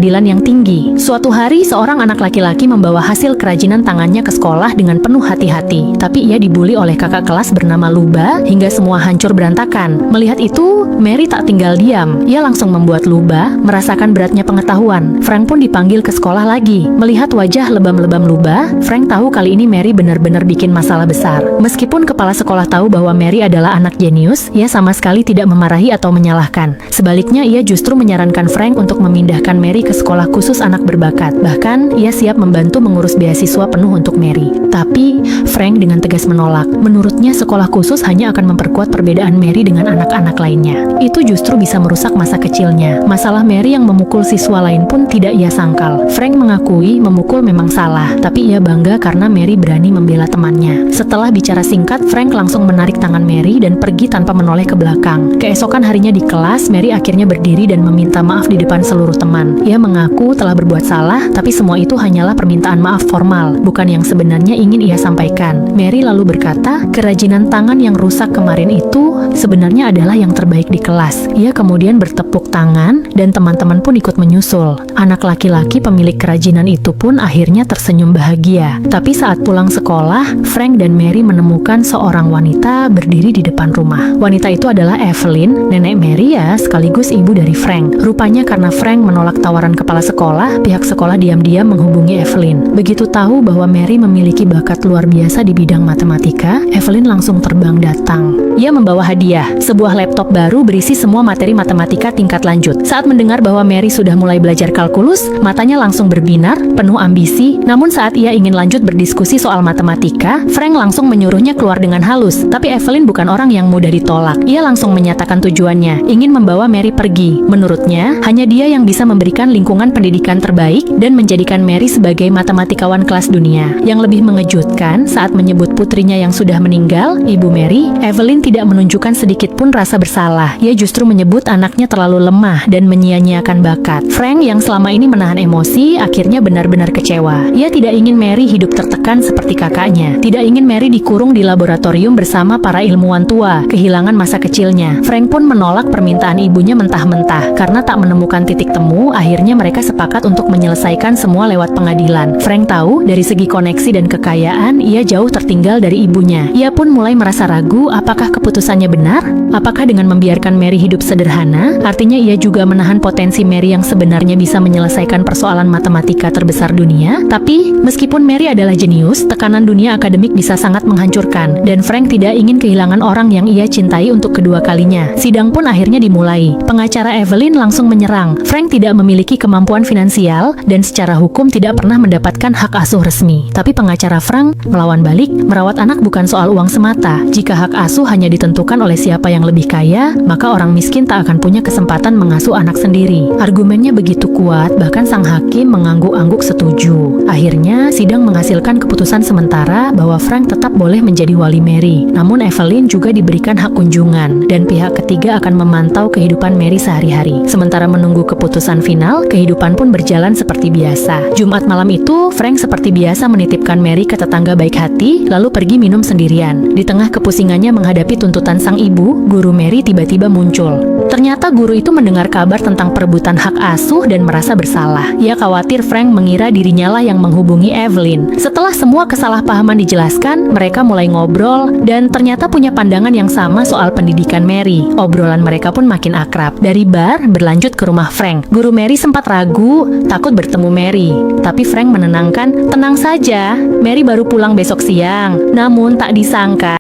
keadilan yang tinggi. Suatu hari, seorang anak laki-laki membawa hasil kerajinan tangannya ke sekolah dengan penuh hati-hati. Tapi ia dibuli oleh kakak kelas bernama Luba hingga semua hancur berantakan. Melihat itu, Mary tak tinggal diam. Ia langsung membuat Luba merasakan beratnya pengetahuan. Frank pun dipanggil ke sekolah lagi. Melihat wajah lebam-lebam Luba, Frank tahu kali ini Mary benar-benar bikin masalah besar. Meskipun kepala sekolah tahu bahwa Mary adalah anak jenius, ia sama sekali tidak memarahi atau menyalahkan. Sebaliknya, ia justru menyarankan Frank untuk memindahkan Mary ke sekolah khusus anak berbakat. Bahkan, ia siap membantu mengurus beasiswa penuh untuk Mary. Tapi, Frank dengan tegas menolak. Menurutnya, sekolah khusus hanya akan memperkuat perbedaan Mary dengan anak-anak lainnya. Itu justru bisa merusak masa kecilnya. Masalah Mary yang memukul siswa lain pun tidak ia sangkal. Frank mengakui memukul memang salah, tapi ia bangga karena Mary berani membela temannya. Setelah bicara singkat, Frank langsung menarik tangan Mary dan pergi tanpa menoleh ke belakang. Keesokan harinya di kelas, Mary akhirnya berdiri dan meminta maaf di depan seluruh teman. Ia mengaku telah berbuat salah, tapi semua itu hanyalah permintaan maaf formal, bukan yang sebenarnya ingin ia sampaikan. Mary lalu berkata, kerajinan tangan yang rusak kemarin itu sebenarnya adalah yang terbaik di kelas. Ia kemudian bertepuk tangan dan teman-teman pun ikut menyusul. Anak laki-laki pemilik kerajinan itu pun akhirnya tersenyum bahagia. Tapi saat pulang sekolah, Frank dan Mary menemukan seorang wanita berdiri di depan rumah. Wanita itu adalah Evelyn, nenek Mary ya, sekaligus ibu dari Frank. Rupanya karena Frank menolak tawaran kepala sekolah, pihak sekolah diam-diam menghubungi Evelyn. Begitu tahu bahwa Mary memiliki bakat luar biasa di bidang matematika, Evelyn langsung terbang datang. Ia membawa hadiah, sebuah laptop baru berisi semua materi matematika tingkat lanjut. Saat mendengar bahwa Mary sudah mulai belajar kalkulus, matanya langsung berbinar, penuh ambisi. Namun saat ia ingin lanjut berdiskusi soal matematika, Frank langsung menyuruhnya keluar dengan halus. Tapi Evelyn bukan orang yang mudah ditolak. Ia langsung menyatakan tujuannya, ingin membawa Mary pergi. Menurutnya, hanya dia yang bisa memberikan lingkungan pendidikan terbaik dan menjadikan Mary sebagai matematikawan kelas dunia. Yang lebih mengejutkan, saat menyebut putrinya yang sudah meninggal, Ibu Mary, Evelyn tidak menunjukkan sedikit pun rasa bersalah. Ia justru menyebut anaknya terlalu lemah dan menyia-nyiakan bakat. Frank yang selama ini menahan emosi, akhirnya benar-benar kecewa. Ia tidak ingin Mary hidup tertekan seperti kakaknya. Tidak ingin Mary dikurung di laboratorium bersama para ilmuwan tua, kehilangan masa kecilnya. Frank pun menolak permintaan ibunya mentah-mentah. Karena tak menemukan titik temu, akhirnya mereka sepakat untuk menyelesaikan semua lewat pengadilan. Frank tahu, dari segi koneksi dan kekayaan, ia jauh tertinggal dari ibunya. Ia pun mulai merasa ragu, apakah keputusannya benar? Apakah dengan membiarkan Mary hidup sederhana, artinya ia juga menahan potensi Mary yang sebenarnya bisa menyelesaikan persoalan matematika terbesar dunia? Tapi, meskipun Mary adalah jenius, tekanan dunia akademik bisa sangat menghancurkan, dan Frank tidak ingin kehilangan orang yang ia cintai untuk kedua kalinya. Sidang pun akhirnya dimulai. Pengacara Evelyn langsung menyerang. Frank tidak memiliki kemampuan finansial, dan secara hukum tidak pernah mendapatkan hak asuh resmi. Tapi pengacara Frank melawan balik, merawat anak bukan soal uang semata. Jika hak asuh hanya ditentukan oleh siapa yang lebih kaya, maka orang miskin tak akan punya kesempatan mengasuh anak sendiri. Argumennya begitu kuat, bahkan sang hakim mengangguk-angguk setuju. Akhirnya, sidang menghasilkan keputusan sementara bahwa Frank tetap boleh menjadi wali Mary. Namun Evelyn juga diberikan hak kunjungan, dan pihak ketiga akan memantau kehidupan Mary sehari-hari. Sementara menunggu keputusan final, kehidupan pun berjalan seperti biasa. Jumat malam itu, Frank seperti biasa menitipkan Mary ke tetangga baik hati, lalu pergi minum sendirian. Di tengah kepusingannya menghadapi tuntutan sang ibu, guru Mary tiba-tiba muncul. Ternyata guru itu mendengar kabar tentang perebutan hak asuh dan merasa bersalah. Ia khawatir Frank mengira dirinya lah yang menghubungi Evelyn. Setelah semua kesalahpahaman dijelaskan, mereka mulai ngobrol dan ternyata punya pandangan yang sama soal pendidikan Mary. Obrolan mereka pun makin akrab. Dari bar berlanjut ke rumah Frank. Guru Mary sempat ragu, takut bertemu Mary. Tapi Frank menenangkan, tenang saja, Mary baru pulang besok siang. Namun tak disangka